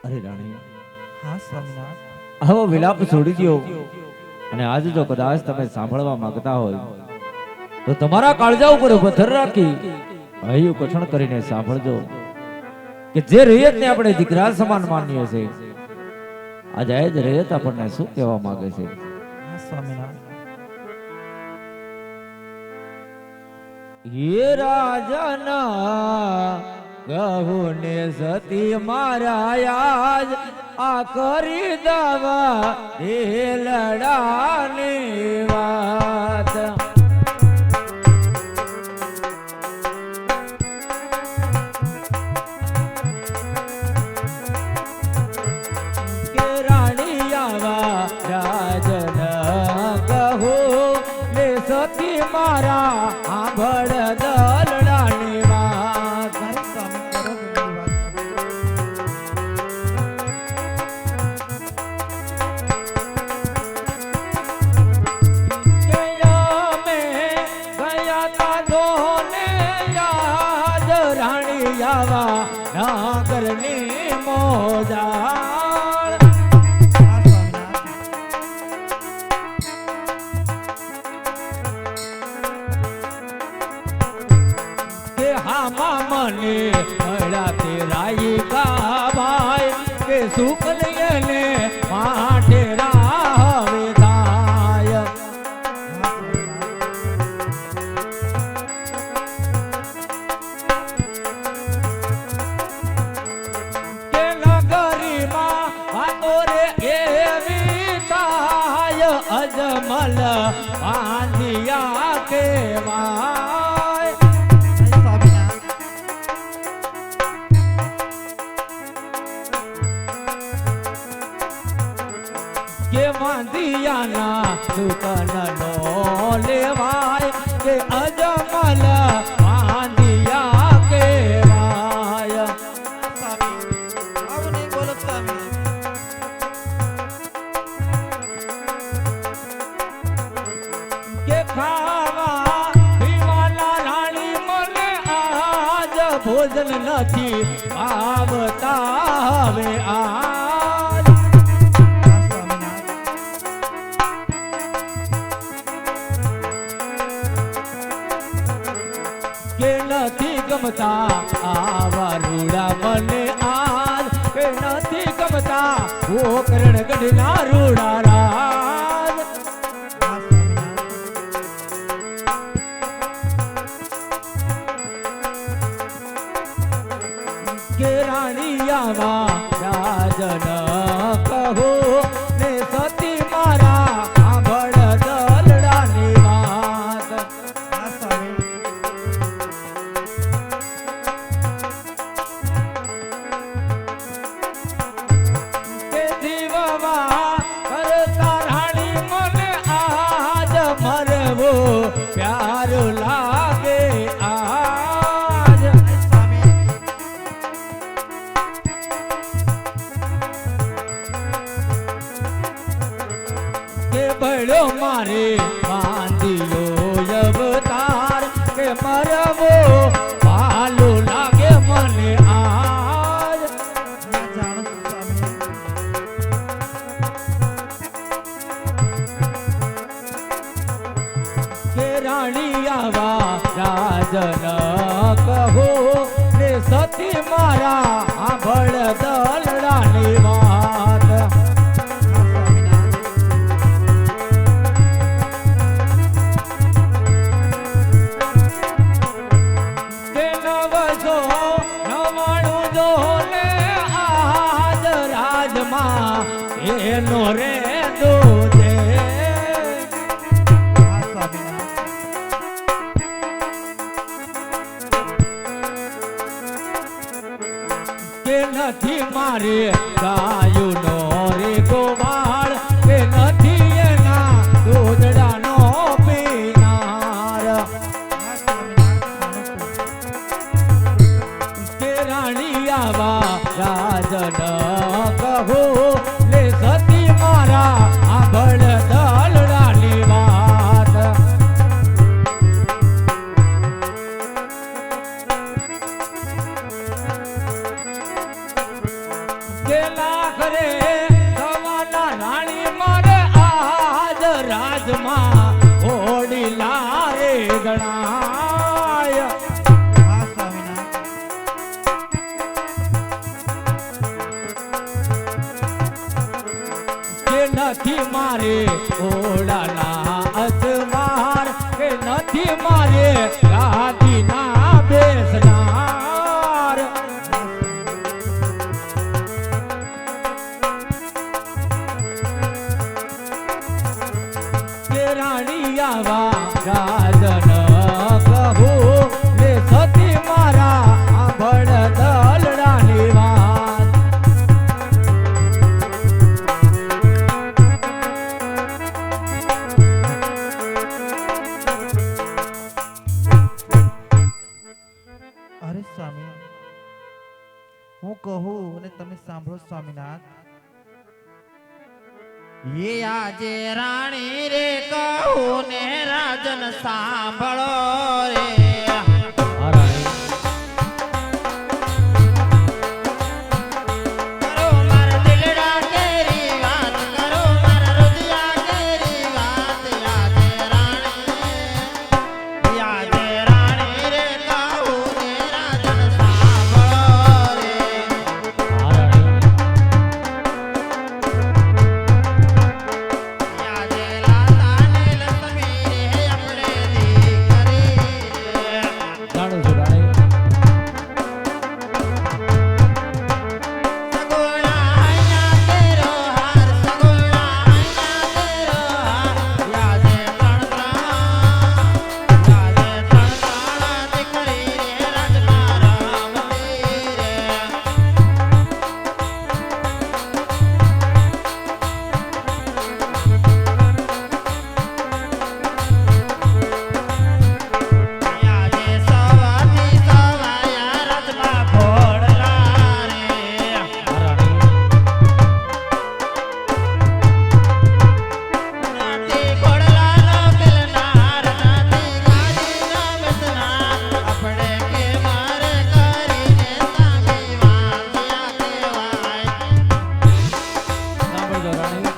અરે રાણી, હા સ્વામિનાથ. આવો વિલાપ છોડી દો અને આજે જો કદાચ તમે સાંભળવા માંગતા હોય તો તમારા કાળજા ઉપર પથ્થર રાખી હૈયું કઠણ કરીને સાંભળજો કે જે રૈયતને આપણે દીકરા સમાન માનીએ છે આજે એ જ રૈયત આપણને શું કહેવા માંગે છે. હા સ્વામિનાથ. ये राजना कहूँ ने सती मारा आज आ करी दवा ए लड़ानी बात. के रानी आवा राजना कहूँ ने सती मारा आभड़ दलડાની વાત. મારી સ્વામી બરોબરની વાત કે અમે ગયા તા દોને યાદ રાણી આવા નાગરની મોજાળ. હા સ્વામિનાથ. કે હામા મને મળ્યા તે રાઈ કા ભાઈ કે સુકલિયને માટે રાવે થાય. હા સ્વામિનાથ. કે નગરીમાં વાતો રે એવી થાય અજમલ બાંધિયા કેવાય. મારી સ્વામિનાથ. કે બાંધિયાના દુકાનનો લેવાય કે અજમલ બાંધિયા કેવાય. સ્વામી આવું નહીં બોલો સ્વામી. કે ખાવા પીવાના રાણી મને આજ ભોજન નથી આવતા હવે આજ. હા સ્વામિનાથ. કે નથી ગમતા આવા રૂડા મને આજ કે નથી ગમતા ગોકરણ ગઢના રૂડા રાજ. હા સ્વામિનાથ. કે રાણી આવા રાજન કહો ને સતી મારા આંભળ દલડાની વાત. હા સ્વામી. કે જીવવા કરતા રાણી મને આજ મરવો પ્યાર લાગે આજ. મારી સ્વામી. કે બળ્યો મારે બાંધ્યો અવતાર કે મરવો ભાલો લાગે મને આજ. હા જાણો છું સ્વામી. કે રાણી આવા રાજન કહો ને સતી મારા આંભળ દલડાની વાત. હા સ્વામિનાથ. કે નવસો નવાણું જો ને આજ રાજમાં એનો રે દૂધે. હા સ્વામિનાથ. કે નથી મારે ગાયુંનો રે ગોવાળ કે નથી એના દૂધડાનો પીનાર. હા સ્વામિનાથ. જાણું છું. કે રાણી આવા રાજન કહો લે સતી મારા આંભળ દલડાની વાત. કે લાખ રે જવાના રાણી મારે આજ રાજમાં ઓડી લારે ગણાય. હા સ્વામિનાથ. કે નથી મારે ઓડાના અજમાર કે નથી મારે ગાદીના બેસનાર. કે રાણી આવા ગાજન કહું ને સતી મારા આંભળ દલડાની વાત. અરે સ્વામી, હું કહું અને તમે સાંભળો સ્વામિનાથ. એ આજે રાણી રે કહું ને રાજન સાંભળો રે. આ રાણી કરો મારા દિલડા કેરી વાત, કરો મારા હૃદયા કેરી વાત. આજે રાણી રે કહું ને રાજન સાંભળો રે. આ રાણી આજે લાતા ને લક્ષ્મી રે આપણે દીકરી. જાણું છું રાણી. સગુણા અહીંયા તેરો હાર, સગુણા અહીંયા તેરો હાર. યાદે ત્રણ દીકરી રે રાજમાં રમતી રે. યાદે સવાથી સવાયા રાજમાં ફોડલા રે. આ રાણી નાથી ઘોડલાનો પેલનાર, નાથી ગાડીનો બેસનાર. આપણે કે મારે કરીને સામી વાંધ્યા કહેવાય. સાંભળજો રાણી.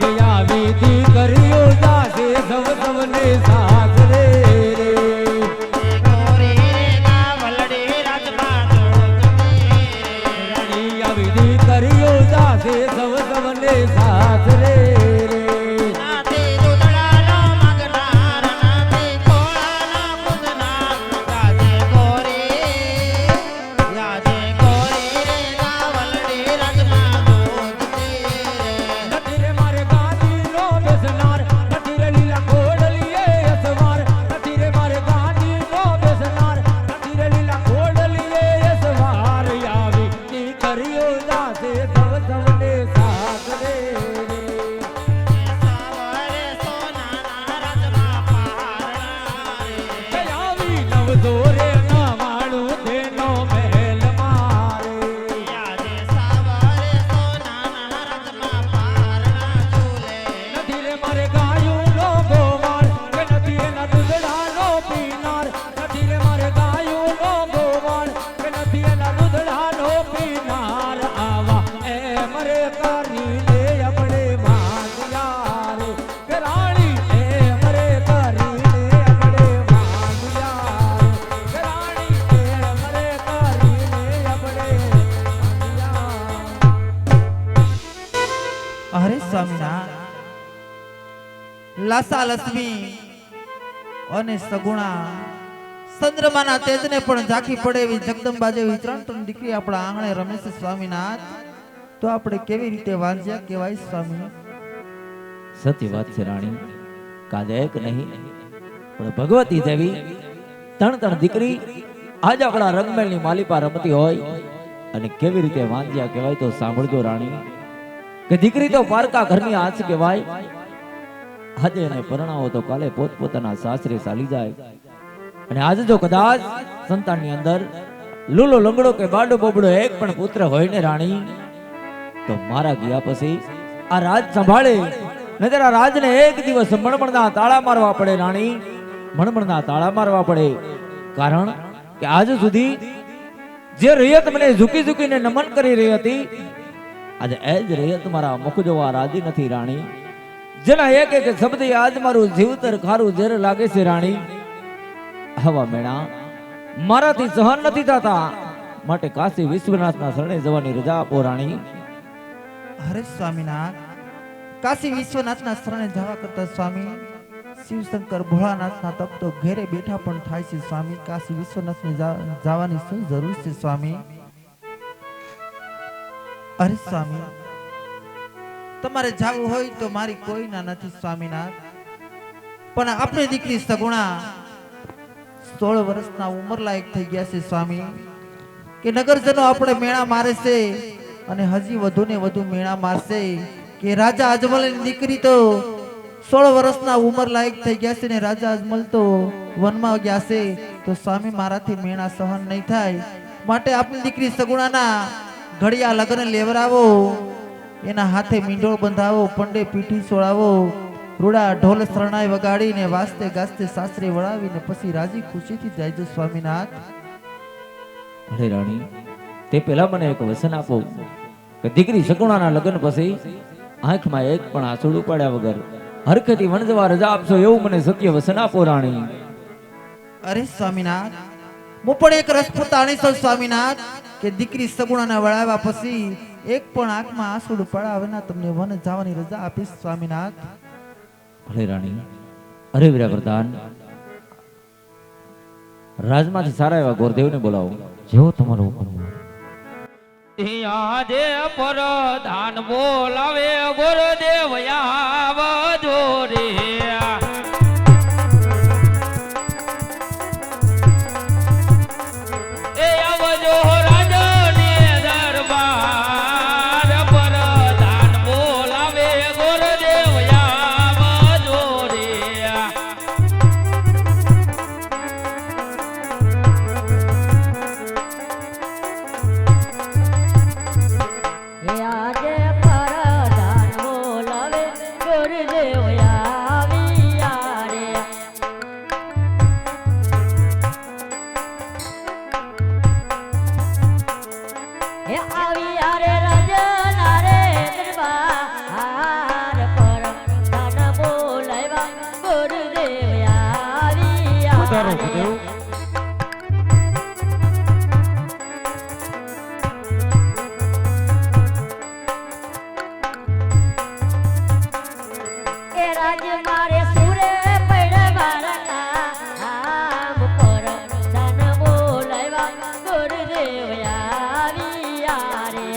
કે આવી દીકરીઓ જાશે સૌ સૌને સાસરે રે. એ ગોરી રે ગાવલડી રાજમાં જોગતી રે. રાણી આવી દીકરીઓ જાશે સૌ સૌને સાસરે રે. નાથી દૂધડાનો માગનાર, નાથી ખોળાનો કૂદનાર. યાદે ગોરી રે ગાવલડી રાજમાં જોગતી રે. નથી રે મારે ગાદીનો બેસનાર, નથી રે લીલા ઘોડલીએ અસવાર. નથી રે મારે ગાદીનો બેસનાર, નથી રે લીલા ઘોડલીએ અસવાર. આવી દીકરીઓ જાશે સૌ સૌને સાસરે રે. સાવરે સોનાના રાજમાં પહારણા રે. કે આવી નવદોરે નવાણું તેનો મહેલ મારે. યાદે સાવરે સોનાના રાજમાં પહારણા ઝૂલે. નથી રે મારે ગાયુંનો ગોવાળ, કે નથી એના દૂધડાનો પીનાર. નથી રે મારે ગાયુંનો ગોવાળ, કે નથી એના દૂધડાનો પીનાર. આવા એમ રે કરીને આપણે માંગ્યા રે. કે રાણી એમ રે કરીને આપણે માંગ્યા રે. કે રાણી એમ રે કરીને આપણે માંગ્યા. અરે સ્વામિનાથ, લાસા લક્ષ્મી અને સગુણા ચંદ્રમાના તેજને પણ ઝાંખી પડે એવી જગદંબા જેવી ત્રણ ત્રણ દીકરી આપણા આંગણે રમે છે સ્વામિનાથ. તો આપણે કેવી રીતે વાંજ્યા કહેવાય સ્વામી? સત્ય વાત છે રાણી. કાલે એક નહીં પણ ભગવતી દેવી ત્રણ ત્રણ દીકરી આજ આપણા રંગમેળની માલિપા રમતી હોય અને કેવી રીતે વાંજ્યા કહેવાય તો સાંભળજો રાણી. કે દીકરી તો પારકા ઘરની આંચ કહેવાય. આજે એને પરણાવો તો કાલે પોતપોતાના સાસરે ચાલી જાય. અને આજે જો કદાચ સંતાનની અંદર લૂલો લંગડો કે બાડો બોબડો એક પણ પુત્ર હોય ને રાણી, તો મારા ગયા પછી આ રાજ સંભાળે નજર આ રાજને એક દિવસ મણમણના તાળા મારવા પડે રાણી. મણમણના તાળા મારવા પડે. કારણ કે આજ સુધી જે રૈયત મને ઝૂકી ઝૂકીને નમન કરી રહી હતી, આજે એ જ રૈયત મારા મુખ જોવા રાજી નથી રાણી. જેના એક એક શબ્દ આજ મારું જીવતર ખારું ઝેર લાગે છે રાણી. આવા મેણા મારાથી સહન નથી થતા, માટે કાશી વિશ્વનાથના શરણે જવાની રજા આપો રાણી. અરે સ્વામીનાથ, કાશી વિશ્વનાથના શરણે જવા કરતા સ્વામી શિવશંકર ભોળાનાથના તપ તો ઘેરે બેઠા પણ થાય છે સ્વામી. કાશી વિશ્વનાથને જવાની શું જરૂર છે સ્વામી? અરે સ્વામી, તમારે જાવું હોય તો મારી કોઈ ના નથી સ્વામીનાથ, પણ આપણી દીકરી સગુણા 16 વર્ષના ઉંમર લાયક થઈ ગયા છે સ્વામી, કે નગરજનો આપણે મેળા મારે છે અને હજી વધુ ને વધુ મેળા મારશે કે રાજા અજમલની દીકરી તો 16 વર્ષના ઉંમર લાયક થઈ ગયા છે ને રાજા અજમલ તો વનમાં ગયા છે. તો સ્વામી મારાથી મેળા સહન નહીં થાય, માટે આપણી દીકરી સગુણાના ઘડિયા લગ્ન લેવરાવો, એના હાથે મીંડોળ બંધાવો, પંડે પીઠી સોળાવો, રૂડા ઢોલ શરણાઈ વગાડીને વાસ્તે ગાસ્તે સાસરે વળાવીને પછી રાજી ખુશીથી જાયજો સ્વામીનાથ. અરે રાણી, તે પહેલા મને એક વચન આપો કે દીકરી સગુણાના લગ્ન પછી આંખમાં એક પણ આંસુડું પડ્યા વગર હરખેથી વણ જવા રજા આપશો, એવું મને સત્ય વચન આપો રાણી. અરે સ્વામીનાથ, હું પણ એક રસપૂતાણી છું સ્વામીનાથ, કે દીકરી સગુણાના વળાવ્યા પછી એક પણ આંખમાં આંસુડું પડ્યા વિના તમને વન જવાની રજા આપીશ સ્વામીનાથ. ભલે રાણી. અરે વીરા પ્રધાન, રાજમાંથી સારા એવા ગોરદેવને બોલાવો, જેવો તમારો હુકમ હોય. આજે પરધાન બોલાવે ગુરુદેવ આવજો રે. એ આવજો રાજને દરબાર, પરધાન બોલાવે ગુરુદેવ આવજો રે. આજે પરધાન બોલાવે ગુરુદેવ આવ્યા રે. હે આવ્યા રે રાજના રે દરબાર, પરધાન બોલાવ્યા ગુરુદેવ આવ્યા રે. એ રાજ મારે સુરે પડવાના આમ પરધાન બોલાવ્યા ગુરુદેવ આવ્યા રે.